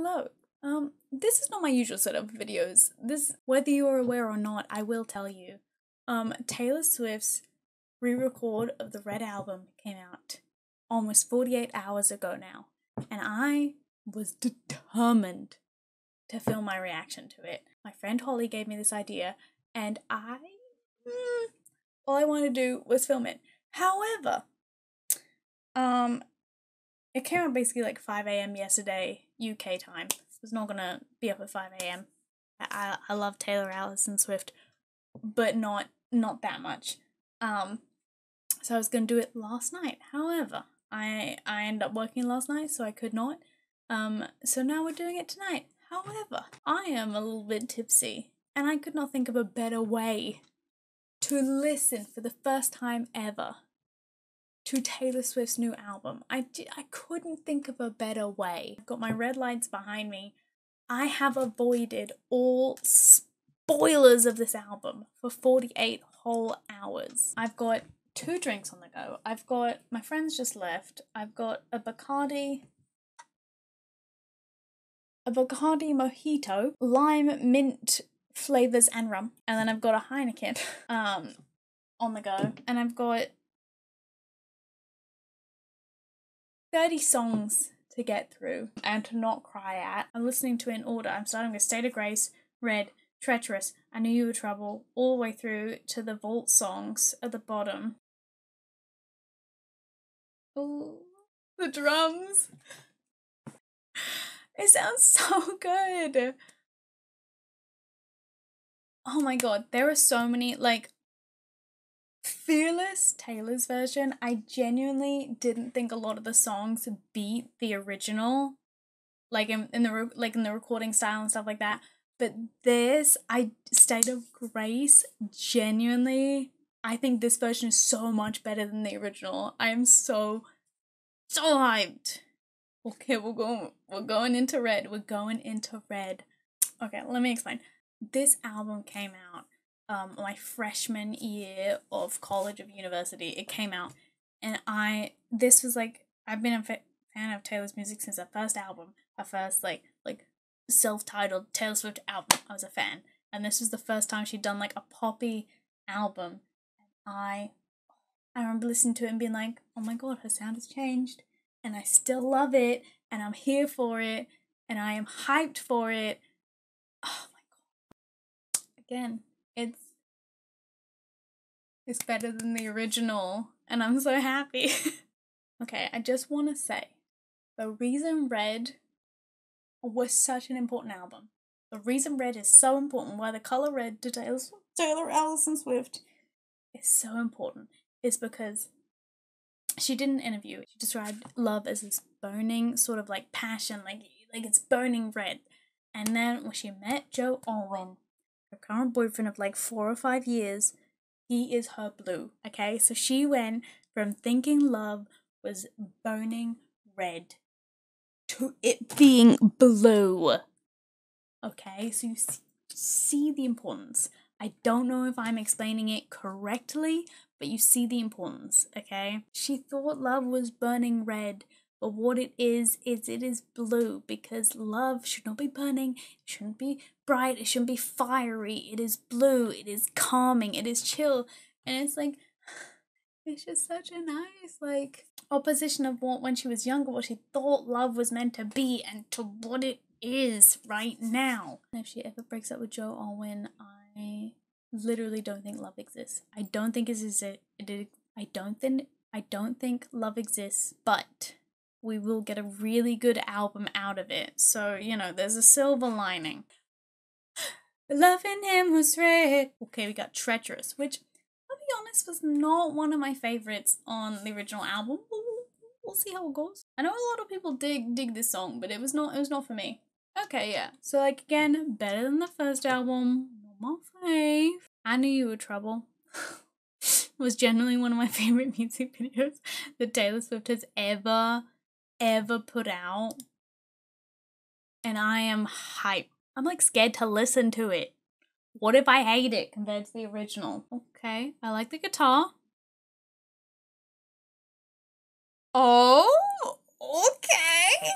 Hello. This is not my usual set of videos. Whether you're aware or not, I will tell you. Taylor Swift's re-record of the Red album came out almost 48 hours ago now, and I was determined to film my reaction to it. My friend Holly gave me this idea, and all I wanted to do was film it. However, it came out basically like 5 a.m. yesterday, UK time. I was not gonna be up at 5 a.m. I love Taylor Allison Swift, but not that much. So I was gonna do it last night. However, I ended up working last night, so I could not. So now we're doing it tonight. However, I am a little bit tipsy, and I could not think of a better way to listen for the first time ever to Taylor Swift's new album. I couldn't think of a better way. I've got my red lights behind me. I have avoided all spoilers of this album for 48 whole hours. I've got 2 drinks on the go. I've got, my friends just left, I've got a Bacardi mojito, lime, mint flavors and rum, and then I've got a Heineken on the go, and I've got 30 songs to get through and to not cry at. I'm listening to it in order. I'm starting with State of Grace, Red, Treacherous, I Knew You Were Trouble, all the way through to the vault songs at the bottom. Oh, the drums. It sounds so good. Oh my god, there are so many, like, Fearless, Taylor's version, I genuinely didn't think a lot of the songs beat the original, like in the recording style and stuff like that. But this, State of Grace, genuinely, I think this version is so much better than the original. I am so hyped. Okay, we're going into Red. We're going into Red. Okay, let me explain. This album came out my freshman year of college, of university. It came out, and this was like, I've been a fan of Taylor's music since her first album, her first like self-titled Taylor Swift album. I was a fan, and this was the first time she'd done like a poppy album. I remember listening to it and being like, oh my god, her sound has changed, and I still love it, and I'm here for it, and I am hyped for it. Oh my god. Again, it's better than the original, and I'm so happy. Okay, I just want to say, the reason Red was such an important album, the reason Red is so important, why the color red to Taylor Allison Swift is so important, is because she did an interview. She described love as this burning sort of like passion, like it's burning red. And then when she met Joe Alwyn, her current boyfriend of like 4 or 5 years, he is her blue, okay? So she went from thinking love was burning red to it being blue, okay? So you see the importance. I don't know if I'm explaining it correctly, but you see the importance, okay? She thought love was burning red, but what it is it is blue, because love should not be burning, it shouldn't be bright, it shouldn't be fiery, it is blue, it is calming, it is chill, and it's like, it's just such a nice, like, opposition of when she was younger, what she thought love was meant to be, and to what it is right now. And if she ever breaks up with Joe Alwyn, I literally don't think love exists. I don't think I don't think love exists, but we will get a really good album out of it. So, you know, there's a silver lining. Loving him was red. Okay, we got Treacherous, which, I'll be honest, was not one of my favorites on the original album. We'll see how it goes. I know a lot of people dig this song, but it was not for me. Okay, yeah. So, like, again, better than the first album. Not my fave. I Knew You Were Trouble. Was generally one of my favorite music videos that Taylor Swift has ever put out. And I am hyped. I'm like scared to listen to it. What if I hate it compared to the original? Okay, I like the guitar. Oh, okay.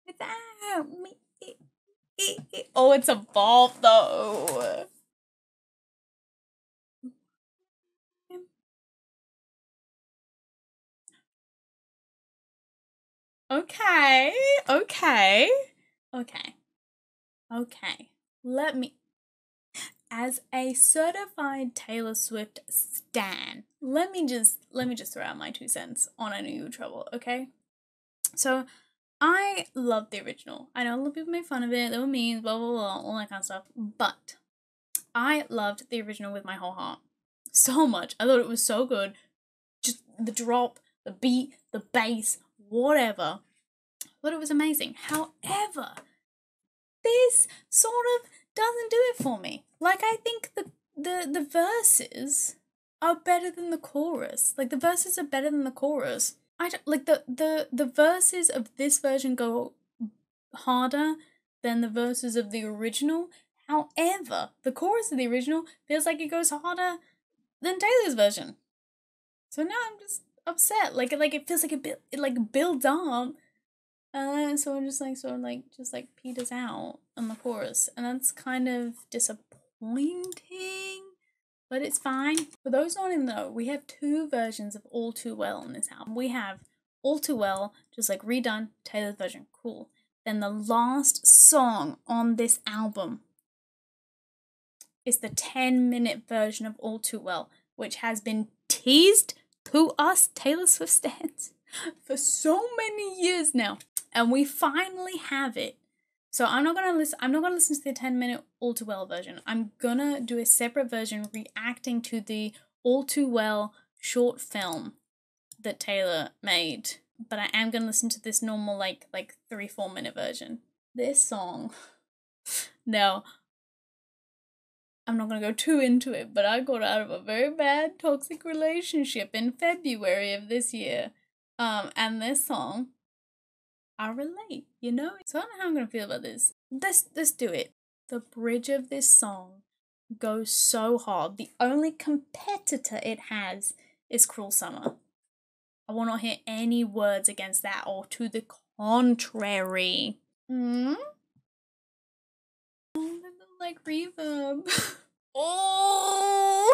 Without me, it Oh, it's a bop though. Okay, okay, okay, okay. Let me, as a certified Taylor Swift stan, let me just throw out my 2 cents on I Knew You Were Trouble, okay? So I love the original. I know a lot of people make fun of it, they were mean, blah blah blah, all that kind of stuff. But I loved the original with my whole heart. So much. I thought it was so good. Just the drop, the beat, the bass, whatever. I thought it was amazing. However, this sort of doesn't do it for me. Like, I think the verses are better than the chorus. Like, the verses are better than the chorus. I don't, like, the verses of this version go harder than the verses of the original. However, the chorus of the original feels like it goes harder than Taylor's version. So now I'm just upset. Like it feels like it like builds up, so it just like peters out on the chorus, and that's kind of disappointing. But it's fine. For those not in the know, we have 2 versions of All Too Well on this album. We have All Too Well, just like redone, Taylor's version, cool. Then the last song on this album is the 10-minute version of All Too Well, which has been teased to us Taylor Swift stans for so many years now, and we finally have it. So I'm not gonna listen to the 10-minute All Too Well version. I'm gonna do a separate version reacting to the All Too Well short film that Taylor made. But I am gonna listen to this normal like 3-4 minute version. This song. Now, I'm not gonna go too into it, but I got out of a very bad toxic relationship in February of this year. And this song, I relate, you know? So I don't know how I'm gonna feel about this. Let's do it. The bridge of this song goes so hard. The only competitor it has is Cruel Summer. I will not hear any words against that or to the contrary. Oh, like reverb. Oh,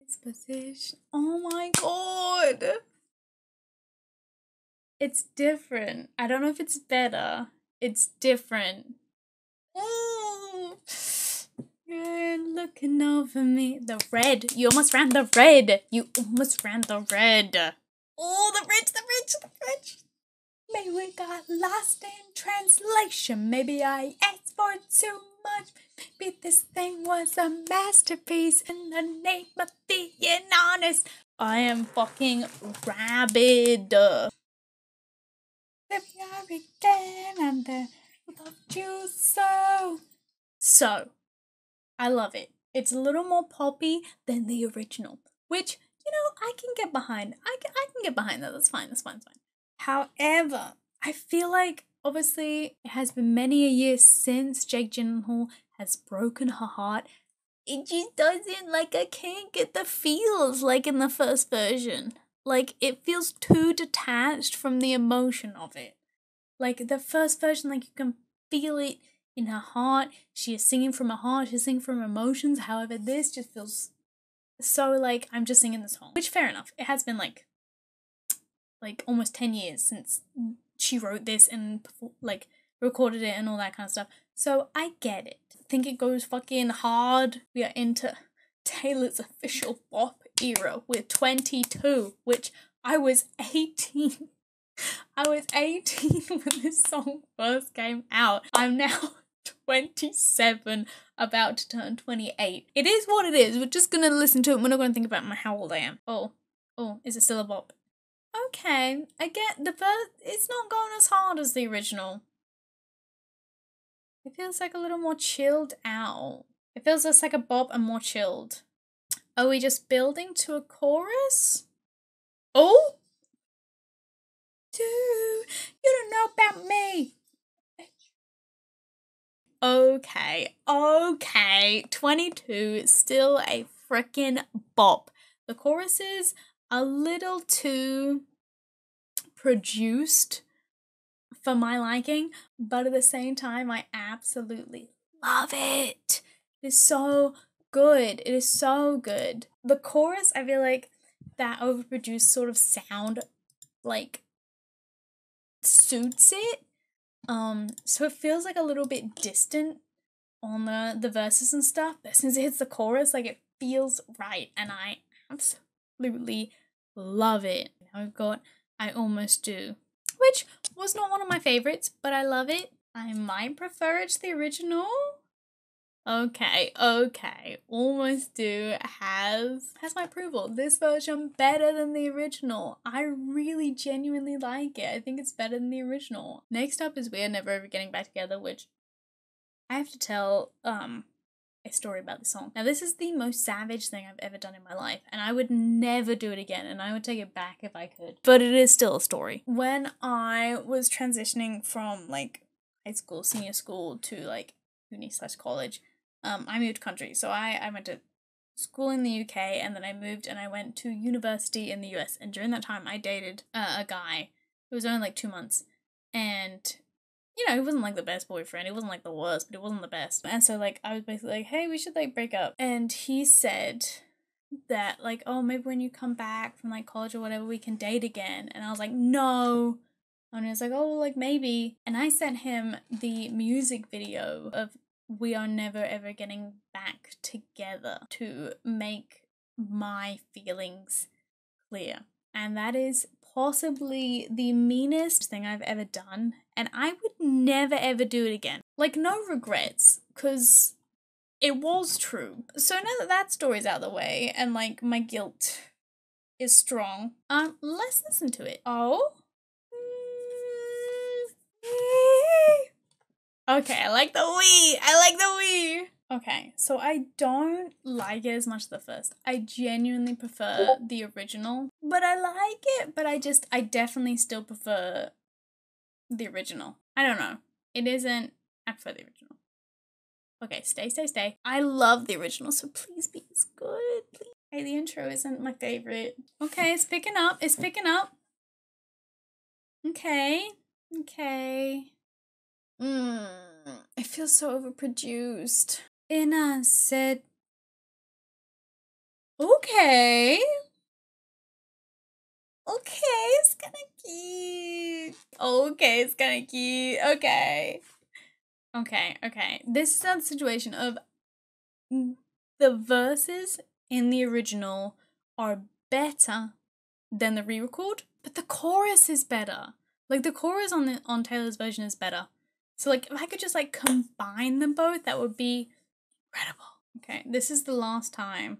this position. Oh my god. It's different. I don't know if it's better. It's different. You're looking over me. The red. You almost ran the red. You almost ran the red. Oh, the bridge, the bridge, the bridge. Maybe we got lost in translation. Maybe I asked for too much. Maybe this thing was a masterpiece in the name of being honest. I am fucking rabid. Let me out again and then loved you so. So, I love it. It's a little more poppy than the original, which, you know, I can get behind. I can get behind that. That's fine. That's fine. That's fine. However, I feel like obviously it has been many a year since Jake Gyllenhaal has broken her heart. It just doesn't, like, I can't get the feels like in the first version. Like, it feels too detached from the emotion of it. Like, the first version, like, you can feel it in her heart. She is singing from her heart. She's singing from her emotions. However, this just feels so like I'm just singing the song. Which, fair enough. It has been, like almost 10 years since she wrote this and, like, recorded it and all that kind of stuff. So, I get it. I think it goes fucking hard. We are into Taylor's official bop era with 22, which I was 18. I was 18 when this song first came out. I'm now 27, about to turn 28. It is what it is. We're just gonna listen to it. We're not gonna think about how old I am. Oh, is it still a bop? Okay, I get the verse. It's not going as hard as the original. It feels like a little more chilled out. It feels less like a bop and more chilled. Are we just building to a chorus? Oh? Dude, you don't know about me. Okay. 22 is still a frickin' bop. The chorus is a little too produced for my liking, but at the same time, I absolutely love it. It is so good. It is so good. The chorus, I feel like that overproduced sort of sound like suits it. So it feels like a little bit distant on the verses and stuff, but since it hits the chorus, like, it feels right, and I absolutely love it. Now we've got I Almost Do, which was not one of my favorites, but I love it. I might prefer it to the original. Okay, Almost Do has my approval. This version better than the original. I really genuinely like it. I think it's better than the original. Next up is We Are Never Ever Getting Back Together, which I have to tell a story about the song. Now, this is the most savage thing I've ever done in my life, and I would never do it again, and I would take it back if I could. But it is still a story. When I was transitioning from, like, high school, senior school to, like, uni/college, I moved country. So I went to school in the UK, and then I moved and I went to university in the US. And during that time, I dated a guy. It was only like 2 months. And, you know, he wasn't like the best boyfriend. He wasn't like the worst, but he wasn't the best. And so, like, I was basically like, hey, we should, like, break up. And he said that, like, oh, maybe when you come back from, like, college or whatever, we can date again. And I was like, no. And he was like, oh, well, like, maybe. And I sent him the music video of We Are Never Ever Getting Back Together to make my feelings clear. And that is possibly the meanest thing I've ever done, and I would never ever do it again. Like, no regrets, because it was true. So now that that story's out of the way, and, like, my guilt is strong, let's listen to it. Oh? Okay, I like the wee. Okay, so I don't like it as much as the first. I genuinely prefer the original, but I like it, but I definitely still prefer the original. I don't know. It isn't, I prefer the original. Okay, stay. I love the original, so please be as good, please. Hey, the intro isn't my favorite. Okay, it's picking up. Okay. It feels so overproduced. And I said, okay, it's kinda cute. Okay. This is a situation of the verses in the original are better than the re-record, but the chorus is better. Like, the chorus on Taylor's version is better. So, like, if I could just, like, combine them both, that would be incredible. Okay, this is the last time.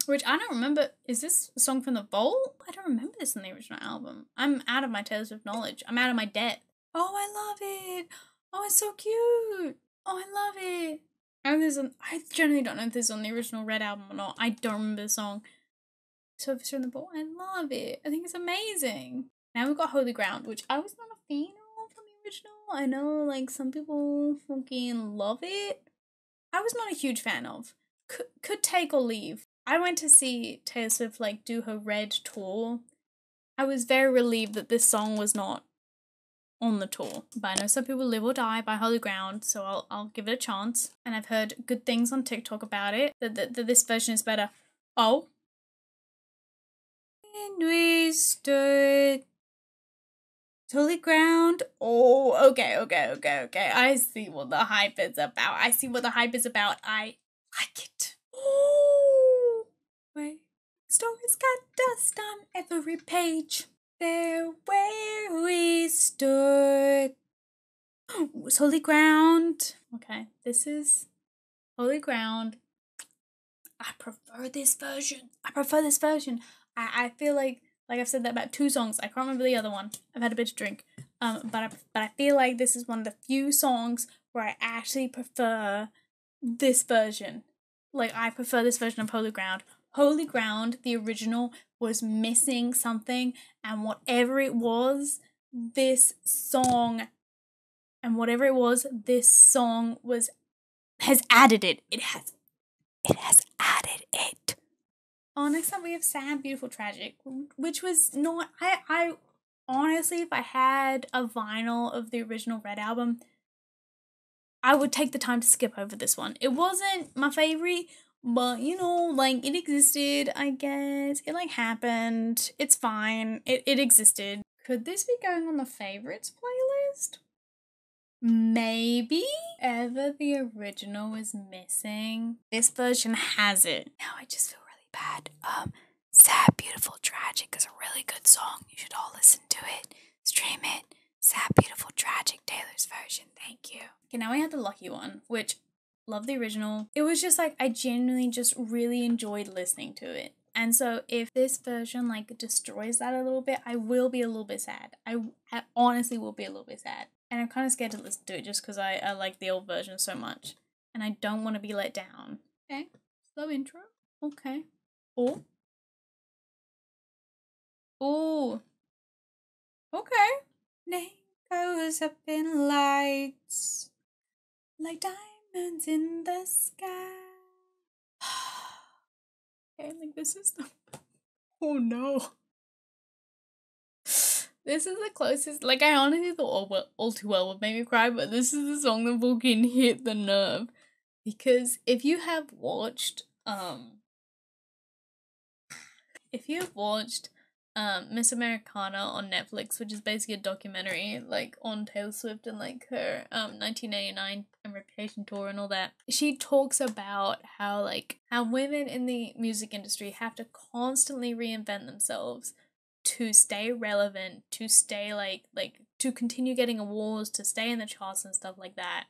Which I don't remember. Is this a song from the Vault? I don't remember this in the original album. I'm out of my Taylor Swift knowledge. I'm out of my depth. Oh, I love it. Oh, it's so cute. Oh, I love it. I generally don't know if this is on the original Red album or not. I don't remember the song. So if it's from the Vault, I love it. I think it's amazing. Now we've got Holy Ground, which I was not a fan of from the original. I know, like, some people fucking love it. I was not a huge fan of. Could take or leave. I went to see Taylor Swift, like, do her Red tour. I was very relieved that this song was not on the tour. But I know some people live or die by Holy Ground, so I'll give it a chance. And I've heard good things on TikTok about it, that this version is better. Oh. And we stood Holy Ground. Oh, okay. I see what the hype is about. I like it. Oh, wait. Stories got dust on every page. There where we stood was Holy Ground. Okay, this is Holy Ground. I prefer this version. I feel like I've said that about 2 songs. I can't remember the other one. I've had a bit to drink. But I feel like this is one of the few songs where I actually prefer this version. Like, I prefer this version of Holy Ground. Holy Ground, the original, was missing something, and whatever it was, this song has added it. It has added it. Oh, next up we have Sad, Beautiful, Tragic, which was not, I honestly, if I had a vinyl of the original Red album, I would take the time to skip over this one. It wasn't my favorite, but you know, like it existed, I guess. It like happened. It's fine. It existed. Could this be going on the favorites playlist? Maybe. Ever the original is missing. This version has it. Now I just feel really bad. Sad, Beautiful, Tragic is a really good song. You should all listen to it. Stream it. Sad, Beautiful, Tragic, Taylor's version. Thank you. Okay, now we have the Lucky One, which, love the original. It was just like, I genuinely just really enjoyed listening to it. And so if this version like destroys that a little bit, I will be a little bit sad. I honestly will be a little bit sad. And I'm kind of scared to listen to it just because I like the old version so much. And I don't want to be let down. Okay, slow intro. Okay. Oh. Oh. Okay. Name goes up in lights like diamonds in the sky. Okay, like this is the... Oh no. This is the closest, like I honestly thought All Too Well would make me cry, but this is the song that fucking hit the nerve. Because if you have watched, Miss Americana on Netflix, which is basically a documentary, like, on Taylor Swift and, like, her, 1989 and Reputation tour and all that, she talks about how women in the music industry have to constantly reinvent themselves to stay relevant, to stay to continue getting awards, to stay in the charts and stuff like that.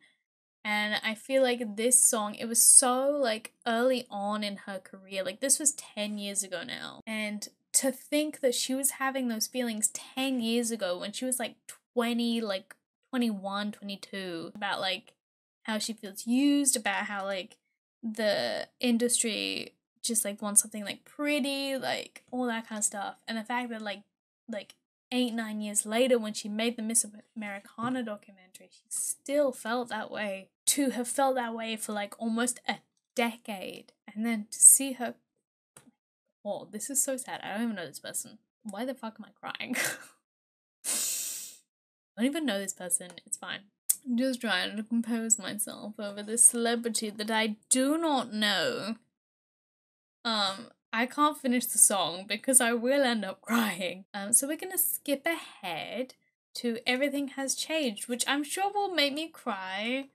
And I feel like this song, it was so like early on in her career, like this was 10 years ago now. And to think that she was having those feelings 10 years ago when she was like 20, like 21, 22, about like how she feels used, about how like the industry just like wants something like pretty, like all that kind of stuff. And the fact that like 8-9 years later when she made the Miss Americana documentary, she still felt that way. To have felt that way for like almost a decade, and then to see her... Oh, this is so sad. I don't even know this person. Why the fuck am I crying? I don't even know this person. It's fine. I'm just trying to compose myself over this celebrity that I do not know. I can't finish the song because I will end up crying. So we're gonna skip ahead to Everything Has Changed, which I'm sure will make me cry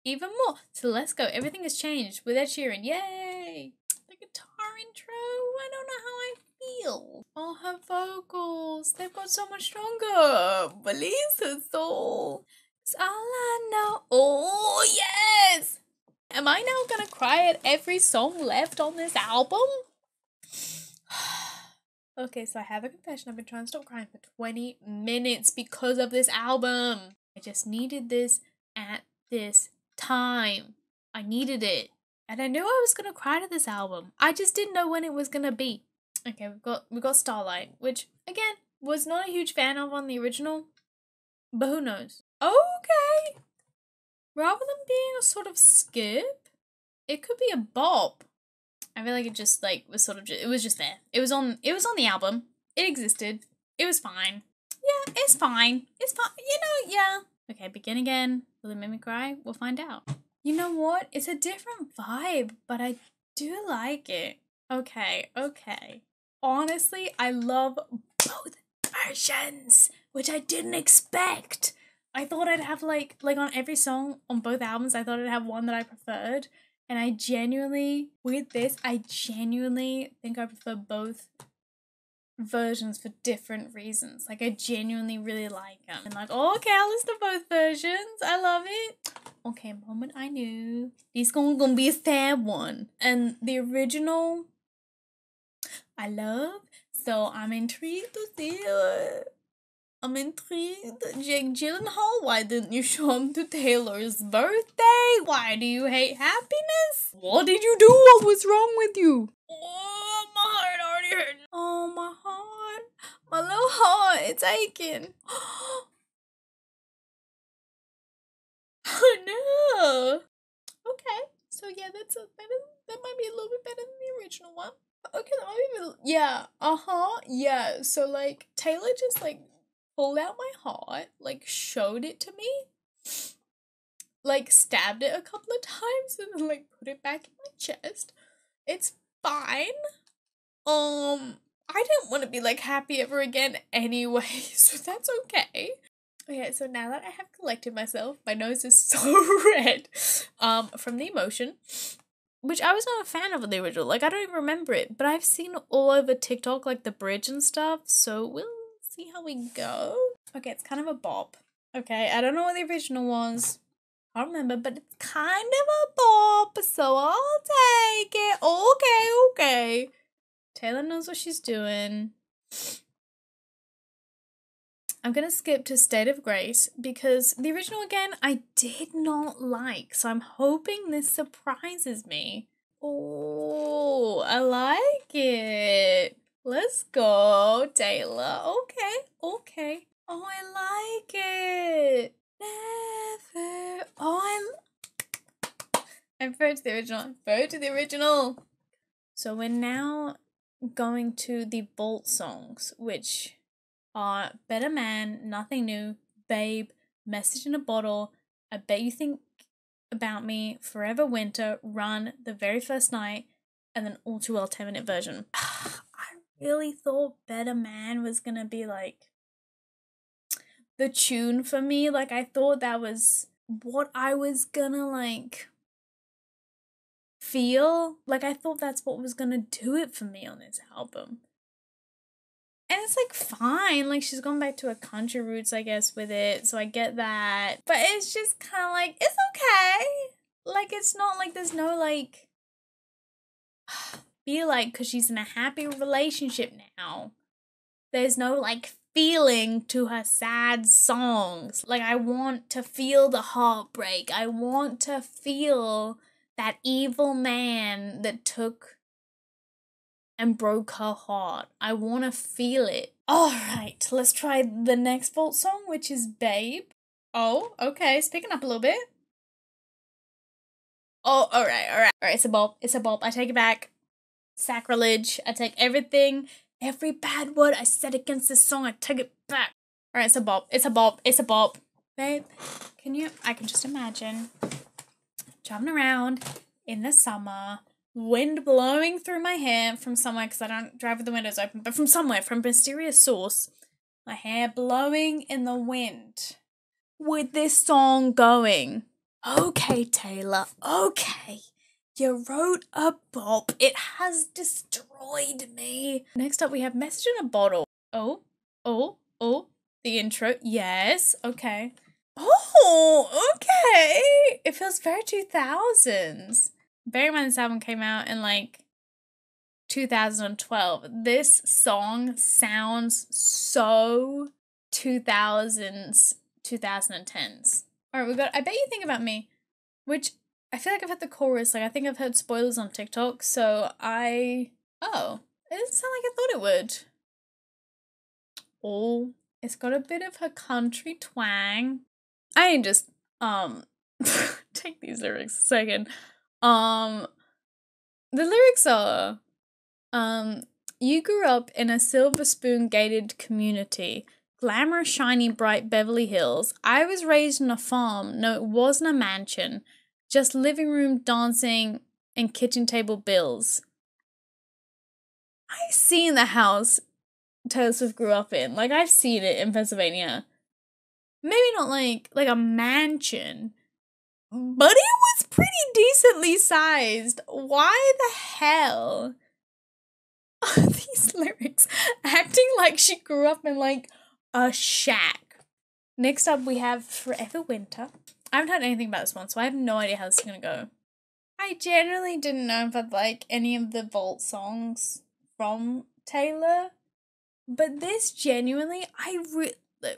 even more. So let's go. Everything Has Changed with Ed Sheeran. Yay! The guitar intro. I don't know how I feel. Oh, her vocals. They've got so much stronger. Release her soul. It's all I know. Oh, yes! Am I now gonna cry at every song left on this album? Okay, so I have a confession. I've been trying to stop crying for 20 minutes because of this album. I just needed this at this time. I needed it. And I knew I was gonna cry to this album. I just didn't know when it was gonna be. Okay, we've got Starlight, which again was not a huge fan of on the original, but who knows? Okay. Rather than being a sort of skip, it could be a bop. I feel like it just like was sort of just, it was just there. It was on the album. It existed. It was fine. Yeah, it's fine. It's fine. You know, yeah. Okay, begin again. Will it make me cry? We'll find out. You know what? It's a different vibe, but I do like it. Okay. Honestly, I love both versions, which I didn't expect. I thought I'd have like on every song on both albums, I thought I'd have one that I preferred. And I genuinely think I prefer both versions for different reasons. Like, I genuinely really like them. And like, oh, okay, I'll listen to both versions. I love it. Okay, moment I knew. This gonna be a sad one. And the original, I love. So I'm intrigued to see it. I'm intrigued. Jake Gyllenhaal, why didn't you show him to Taylor's birthday? Why do you hate happiness? What did you do? What was wrong with you? Oh, my heart already hurting. Oh, my heart. My little heart, it's aching. Oh, no. Okay, so yeah, that might be a little bit better than the original one. Okay, that might be yeah, yeah. So like Taylor just like pulled out my heart, like showed it to me, like stabbed it a couple of times and then like put it back in my chest. It's fine. I didn't want to be like happy ever again anyway, so that's okay. Okay, so now that I have collected myself, my nose is so red from the emotion, which I was not a fan of the original. Like, I don't even remember it, but I've seen all over TikTok, like, the bridge and stuff, so we'll see how we go. Okay, it's kind of a bop. Okay, I don't know what the original was. I don't remember, but it's kind of a bop, so I'll take it. Okay. Taylor knows what she's doing. I'm going to skip to State of Grace because the original, again, I did not like. So I'm hoping this surprises me. Oh, I like it. Let's go, Taylor. Okay. Oh, I like it. Never. Oh, I'm forward to the original. Forward to the original. So we're now going to the Bolt songs, which are Better Man, Nothing New, Babe, Message in a Bottle, I Bet You Think About Me, Forever Winter, Run, The Very First Night, and then All Too Well 10-minute version. I really thought Better Man was gonna be like the tune for me. Like, I thought that was what I was gonna like feel. Like, I thought that's what was gonna do it for me on this album. And it's like fine, like she's gone back to her country roots, I guess, with it, so I get that. But it's just kind of like, it's okay. Like, it's not like there's no like, feel like, because she's in a happy relationship now. There's no like feeling to her sad songs. Like, I want to feel the heartbreak. I want to feel that evil man that took and broke her heart. I want to feel it. Alright, let's try the next Bolt song, which is Babe. Oh, okay, it's picking up a little bit. Oh, alright, it's a bop, I take it back. Sacrilege, I take everything, every bad word I said against this song, I take it back. Alright, it's a bop. Babe, I can just imagine driving around in the summer, wind blowing through my hair from somewhere, because I don't drive with the windows open, but from somewhere, from mysterious source, my hair blowing in the wind with this song going. Okay, Taylor, okay. You wrote a bop. It has destroyed me. Next up, we have Message in a Bottle. Oh. The intro. Yes, okay. Oh, okay. It feels very 2000s. Bear in mind this album came out in like 2012. This song sounds so 2000s, 2010s. Alright, we got I Bet You Think About Me, which I feel like I've heard the chorus. Like, I think I've heard spoilers on TikTok, so it doesn't sound like I thought it would. Oh, it's got a bit of her country twang. I can just take these lyrics a second. The lyrics are, you grew up in a silver spoon gated community, glamour, shiny, bright Beverly Hills. I was raised on a farm. No, it wasn't a mansion. Just living room dancing and kitchen table bills. I've seen the house Taylor Swift grew up in. Like, I've seen it in Pennsylvania. Maybe not like a mansion, but it was pretty decently sized. Why the hell are these lyrics acting like she grew up in like a shack? Next up, we have Forever Winter. I haven't heard anything about this one, so I have no idea how this is gonna go. I generally didn't know if I'd like any of the Vault songs from Taylor, but this genuinely,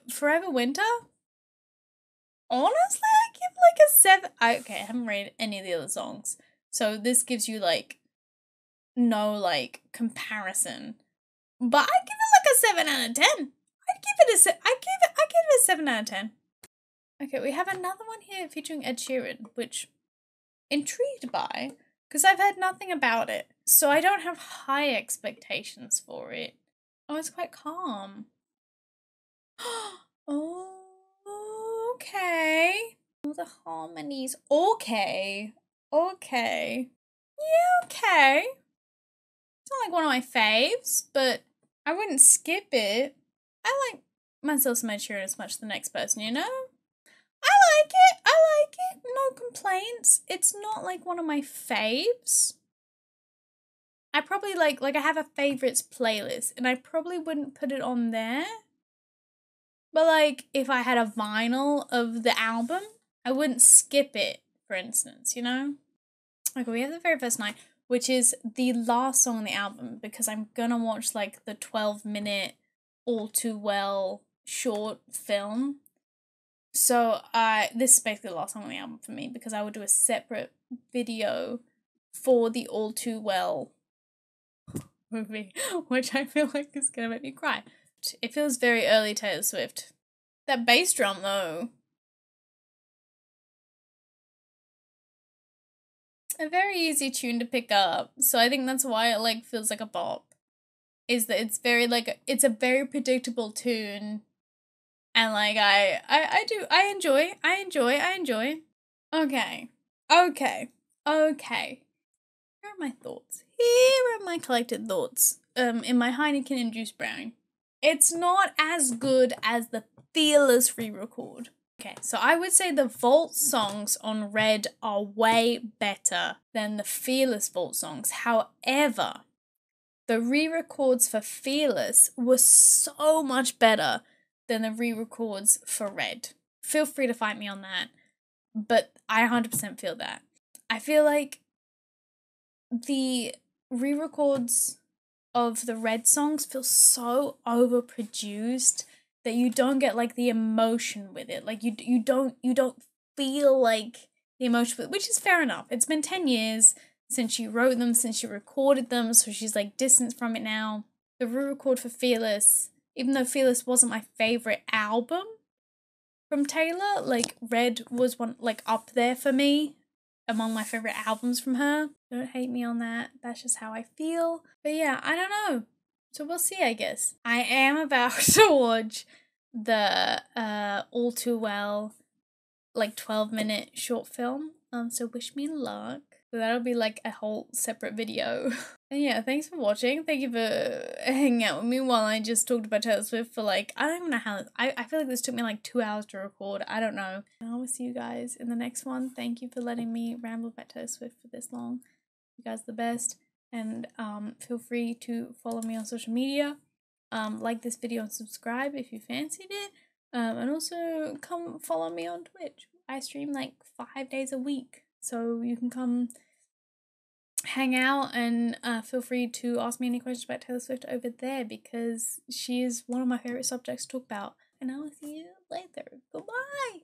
Forever Winter, honestly, I give like a 7. I haven't read any of the other songs, so this gives you like no like comparison. But I give it like a 7 out of 10. I give it a 7 out of 10. Okay, we have another one here featuring Ed Sheeran, which intrigued by, because I've heard nothing about it, so I don't have high expectations for it. Oh, it's quite calm. Oh, okay. All the harmonies. Okay. Okay. Yeah, okay. It's not like one of my faves, but I wouldn't skip it. I like myself some Ed Sheeran as much as the next person, you know? I like it. I like it. No complaints. It's not like one of my faves. I probably like I have a favorites playlist and I probably wouldn't put it on there. But like if I had a vinyl of the album, I wouldn't skip it, for instance, you know? Okay, we have the very first night, which is the last song on the album because I'm gonna watch like the 12-minute All Too Well short film. So this is basically the last song on the album for me because I would do a separate video for the All Too Well movie, which I feel like is gonna make me cry. It feels very early Taylor Swift. That bass drum though. A very easy tune to pick up, so I think that's why it like feels like a bop. Is that it's very like it's a very predictable tune, and like I enjoy. Okay. Here are my thoughts. Here are my collected thoughts. In my Heineken induced brown. It's not as good as the Fearless re-record. Okay, so I would say the Vault songs on Red are way better than the Fearless Vault songs. However, the re-records for Fearless were so much better than the re-records for Red. Feel free to fight me on that, but I 100% feel that. I feel like the re-records of the Red songs feel so overproduced that you don't get like the emotion with it. Like you don't feel like the emotion with it, which is fair enough. It's been 10 years since she wrote them, since she recorded them, so she's like distanced from it now. The re-record for Fearless, even though Fearless wasn't my favorite album from Taylor, like Red was one like up there for me among my favorite albums from her. Don't hate me on that. That's just how I feel. But yeah, I don't know. So we'll see, I guess. I am about to watch the All Too Well like 12-minute short film. So wish me luck. So that'll be like a whole separate video. And yeah, thanks for watching. Thank you for hanging out with me while I just talked about Taylor Swift for like, I don't even know how, I feel like this took me like 2 hours to record. I don't know. And I will see you guys in the next one. Thank you for letting me ramble about Taylor Swift for this long. You guys are the best. And feel free to follow me on social media. Like this video and subscribe if you fancied it. And also come follow me on Twitch. I stream like 5 days a week. So you can come hang out and feel free to ask me any questions about Taylor Swift over there because she is one of my favorite subjects to talk about. And I will see you later. Goodbye!